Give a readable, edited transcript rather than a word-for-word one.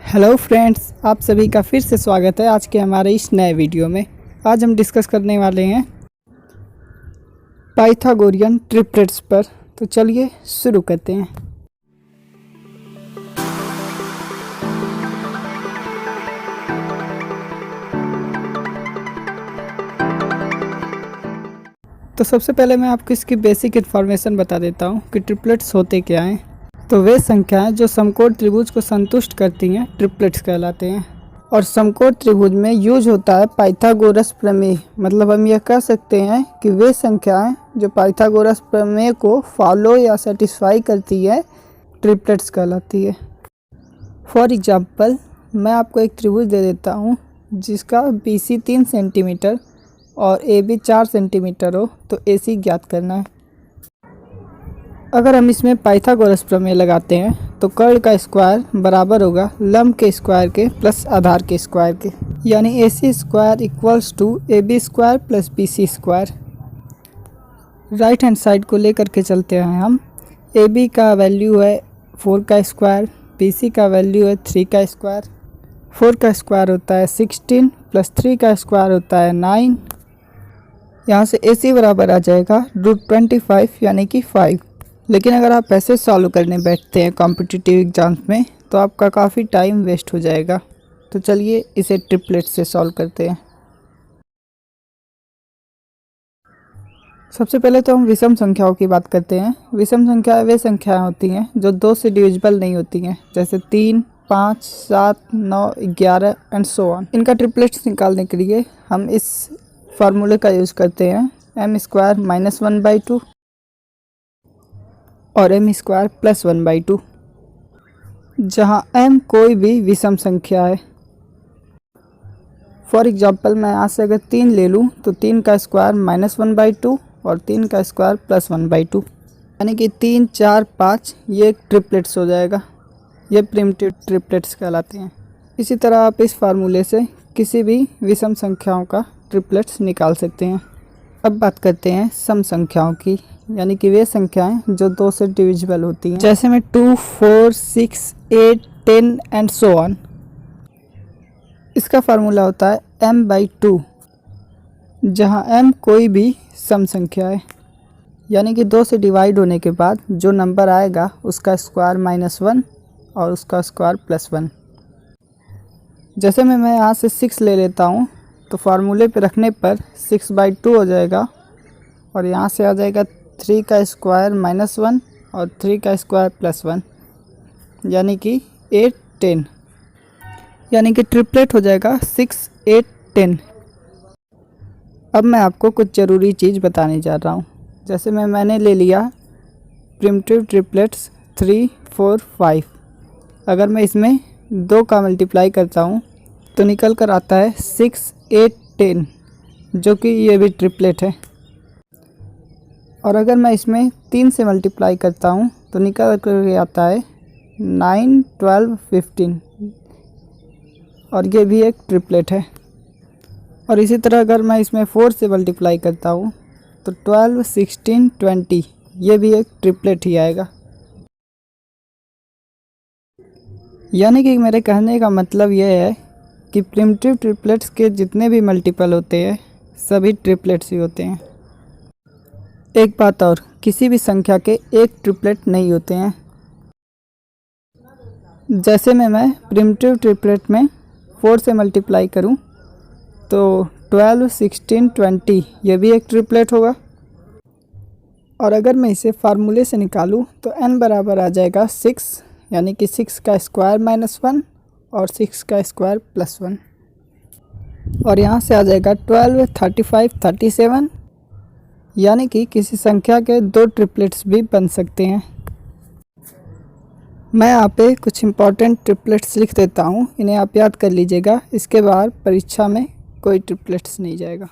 Hello friends, आप सभी का फिर से स्वागत है आज के हमारे इस नए वीडियो में। आज हम डिस्कस करने वाले हैं पाइथागोरियन ट्रिपलेट्स पर। तो चलिए शुरू करते हैं। तो सबसे पहले मैं आपको इसकी बेसिक इन्फॉर्मेशन बता देता हूँ कि ट्रिपलेट्स होते क्या हैं। तो वे संख्याएं जो समकोण त्रिभुज को संतुष्ट करती हैं ट्रिपलेट्स कहलाते हैं। और समकोण त्रिभुज में यूज होता है पाइथागोरस प्रमेय। मतलब हम यह कह सकते हैं कि वे संख्याएं जो पाइथागोरस प्रमेय को फॉलो या सेटिस्फाई करती है ट्रिपलेट्स कहलाती है। फॉर एग्जांपल, मैं आपको एक त्रिभुज दे देता हूँ जिसका BC 3 सेंटीमीटर और AB 4 सेंटीमीटर हो, तो AC ज्ञात करना है। अगर हम इसमें पाइथागोरस प्रमेय लगाते हैं तो कर्ण का स्क्वायर बराबर होगा लंब के स्क्वायर के प्लस आधार के स्क्वायर के, यानी AC square equals to AB square plus BC square. Right hand side को लेकर के चलते हैं हम। AB का वैल्यू है 4 का स्क्वायर, BC का वैल्यू है 3 का स्क्वायर। 4 का स्क्वायर होता है 16 प्लस 3 का स्क्वायर होता है 9। यहाँ से AC बराबर आ जाएगा √25 यानी कि 5। लेकिन अगर आप ऐसे सॉल्व करने बैठते हैं कॉम्पिटिटिव एग्जाम्स में तो आपका काफ़ी टाइम वेस्ट हो जाएगा। तो चलिए इसे ट्रिपलेट से सॉल्व करते हैं। सबसे पहले तो हम विषम संख्याओं की बात करते हैं। विषम संख्याएं वे संख्याएं होती हैं जो 2 से डिविजिबल नहीं होती हैं, जैसे 3, 5, 7, 9, 11 एंड सो ऑन। इनका ट्रिपलेट्स निकालने के लिए हम इस फार्मूले का यूज़ करते हैं m² - 1/2 और m² + 1/2, जहाँ m कोई भी विषम संख्या है। फॉर एग्जांपल, मैं यहाँ से अगर 3 ले लूँ तो 3 का स्क्वायर -1/2 और 3 का स्क्वायर + 1/2, यानी कि 3, 4, 5 ये एक ट्रिपलेट्स हो जाएगा। ये प्रिमिटिव ट्रिपलेट्स कहलाते हैं। इसी तरह आप इस फार्मूले से किसी भी विषम संख्याओं का ट्रिपलेट्स निकाल सकते हैं। अब बात करते हैं सम संख्याओं की, यानी कि वे संख्याएं जो 2 से डिविजिबल होती हैं, जैसे में 2, 4, 6, 8, 10 एंड सो ऑन। इसका फार्मूला होता है m/2, जहां m कोई भी सम संख्या है, यानी कि 2 से डिवाइड होने के बाद जो नंबर आएगा उसका स्क्वायर -1 और उसका स्क्वायर +1। जैसे मैं यहाँ से 6 ले लेता हूँ तो फार्मूले पे रखने पर 6/2 हो जाएगा और यहाँ से आ जाएगा 3 का स्क्वायर -1 और 3 का स्क्वायर +1, यानी कि 8, 10, यानी कि ट्रिपलेट हो जाएगा 6, 8, 10। अब मैं आपको कुछ ज़रूरी चीज़ बताने जा रहा हूँ। जैसे मैंने ले लिया प्रिमिटिव ट्रिपलेट्स 3, 4, 5। अगर मैं इसमें 2 का मल्टीप्लाई करता हूँ तो निकल कर आता है 6, 8, 10, जो कि ये भी ट्रिपलेट है। और अगर मैं इसमें 3 से मल्टीप्लाई करता हूँ तो निकल कर आता है 9, 12, 15, और ये भी एक ट्रिपलेट है। और इसी तरह अगर मैं इसमें 4 से मल्टीप्लाई करता हूँ तो 12, 16, 20 ये भी एक ट्रिपलेट ही आएगा। यानी कि मेरे कहने का मतलब यह है कि प्रिमिटिव ट्रिपलेट्स के जितने भी मल्टीपल होते हैं सभी ट्रिपलेट्स ही होते हैं। एक बात और, किसी भी संख्या के एक ट्रिपलेट नहीं होते हैं। जैसे मैं प्रिमिटिव ट्रिपलेट में 4 से मल्टीप्लाई करूं तो 12, 16, 20 ये भी एक ट्रिपलेट होगा। और अगर मैं इसे फार्मूले से निकालूं तो n बराबर आ जाएगा 6, यानी कि 6 का स्क्वायर -1 और 6 का स्क्वायर +1, और यहाँ से आ जाएगा 12, 35, 37, यानी कि किसी संख्या के 2 ट्रिपलेट्स भी बन सकते हैं। मैं यहाँ पे कुछ इम्पॉर्टेंट ट्रिपलेट्स लिख देता हूँ, इन्हें आप याद कर लीजिएगा। इसके बाद परीक्षा में कोई ट्रिपलेट्स नहीं जाएगा।